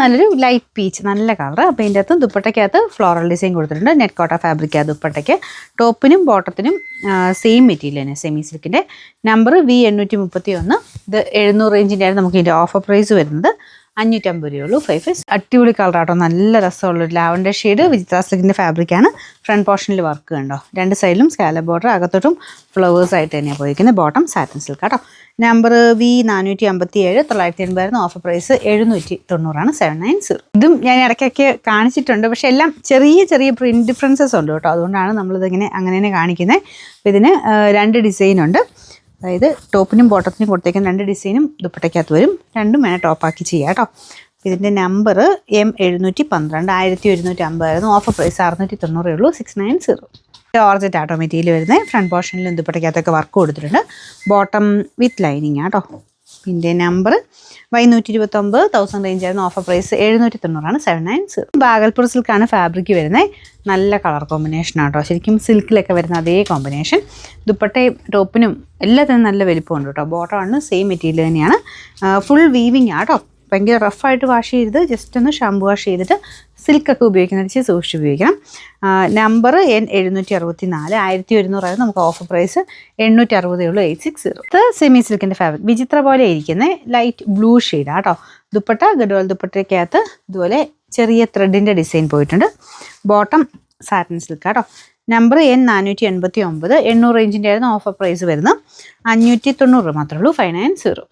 നല്ലൊരു light peach, നല്ല colour. അപ്പോൾ ഇതിൻ്റെ അകത്ത് ദുപ്പട്ടയ്ക്കകത്ത് ഫ്ലോറൽ ഡിസൈൻ കൊടുത്തിട്ടുണ്ട്. നെറ്റ് കോട്ട ഫാബ്രിക്കാണ് ദുപ്പട്ടയ്ക്ക്. ടോപ്പിനും ബോട്ടത്തിനും സെയിം മെറ്റീരിയൽ തന്നെ, സെമി സിൽക്കിൻ്റെ. Number V831. ഇത് 700 റേഞ്ചിൻ്റെ ആയിരുന്നു. നമുക്ക് ഇതിൻ്റെ ഓഫർ പ്രൈസ് വരുന്നത് 550 രൂപയുള്ളൂ. 5 അടിപൊളി കളറാട്ടോ, നല്ല രസമുള്ളൊരു ലാവൻഡർ ഷെയ്ഡ്. വിചിത്ര സിൽക്കിൻ്റെ ഫാബ്രിക്കാണ്. ഫ്രണ്ട് പോർഷനിൽ വർക്ക് കണ്ടോ, രണ്ട് സൈഡിലും സ്കാലപ്പ് ബോർഡർ, അകത്തോട്ടും ഫ്ലവേഴ്സ് ആയിട്ട് തന്നെയാണ് പോയിരിക്കുന്നത്. ബോട്ടം സാറ്റിൻ സിൽക്ക് കേട്ടോ. നമ്പർ V457, 980 ആയിരുന്നു. Offer price 790 790. ഇതും ഞാൻ ഇടയ്ക്കൊക്കെ കാണിച്ചിട്ടുണ്ട്, പക്ഷെ എല്ലാം ചെറിയ ചെറിയ പ്രിൻറ്റ് ഡിഫറൻസസ് ഉണ്ട് കേട്ടോ. അതുകൊണ്ടാണ് നമ്മളിതിങ്ങനെ അങ്ങനെ തന്നെ കാണിക്കുന്നത്. അപ്പോൾ ഇതിന് 2 ഡിസൈനുണ്ട്. അതായത് ടോപ്പിനും ബോട്ടത്തിനും കൊടുത്തേക്കുന്ന 2 ഡിസൈനും ദുപ്പട്ടയ്ക്കകത്ത് വരും. രണ്ടും വേണേൽ ടോപ്പാക്കി ചെയ്യാം കേട്ടോ. ഇതിൻ്റെ നമ്പർ M712, 1150 ആയിരുന്നു. ഓഫർ പ്രൈസ് 690 ഉള്ളൂ. 690. ഓർജറ്റ് ആട്ടോ മെറ്റീരിയൽ വരുന്നത്. ഫ്രണ്ട് പോർഷനിലും ദുപ്പട്ടയ്ക്കകത്തൊക്കെ വർക്ക് കൊടുത്തിട്ടുണ്ട്. ബോട്ടം വിത്ത് ലൈനിങ് ആട്ടോ. പിന്നെ നമ്പർ Y129, 1000 റേഞ്ച് ആയിരുന്നു. Offer price 790 790. ബാഗൽപൂർ സിൽക്കാണ് ഫാബ്രിക് വരുന്നത്. നല്ല കളർ കോമ്പിനേഷൻ ആട്ടോ, ശരിക്കും സിൽക്കിലൊക്കെ വരുന്ന അതേ കോമ്പിനേഷൻ. ദുപ്പട്ടയും ടോപ്പിനും എല്ലാത്തിനും നല്ല വലിപ്പമുണ്ട് കേട്ടോ. ബോട്ടമാണ് സെയിം മെറ്റീരിയൽ തന്നെയാണ്. ഫുൾ വീവിങ് ആട്ടോ. ഭയങ്കര റഫായിട്ട് വാഷ് ചെയ്ത് ജസ്റ്റ് ഒന്ന് ഷാമ്പു വാഷ് ചെയ്തിട്ട് സിൽക്കൊക്കെ ഉപയോഗിക്കുന്ന സൂക്ഷിച്ച് ഉപയോഗിക്കണം. നമ്പർ N764, 1100 ആയിരുന്നു. നമുക്ക് ഓഫർ പ്രൈസ് 860 ഉള്ളൂ. 860. ഇത് സെമി സിൽക്കിൻ്റെ ഫാബ്രിക്, വിചിത്ര പോലെ ഇരിക്കുന്നത് ലൈറ്റ് ബ്ലൂ ഷെയ്ഡാണ് കേട്ടോ. ദുപ്പട്ട ഗഡ്വാൾ ദുപ്പട്ടയ്ക്കകത്ത് ഇതുപോലെ ചെറിയ ത്രെഡിൻ്റെ ഡിസൈൻ പോയിട്ടുണ്ട്. ബോട്ടം സാറ്റിൻ സിൽക്ക് കേട്ടോ. നമ്പർ N489, 800 റേഞ്ചിൻ്റെ ആയിരുന്നു. ഓഫർ പ്രൈസ് വരുന്നത് 590 മാത്രമേ ഉള്ളൂ. 590.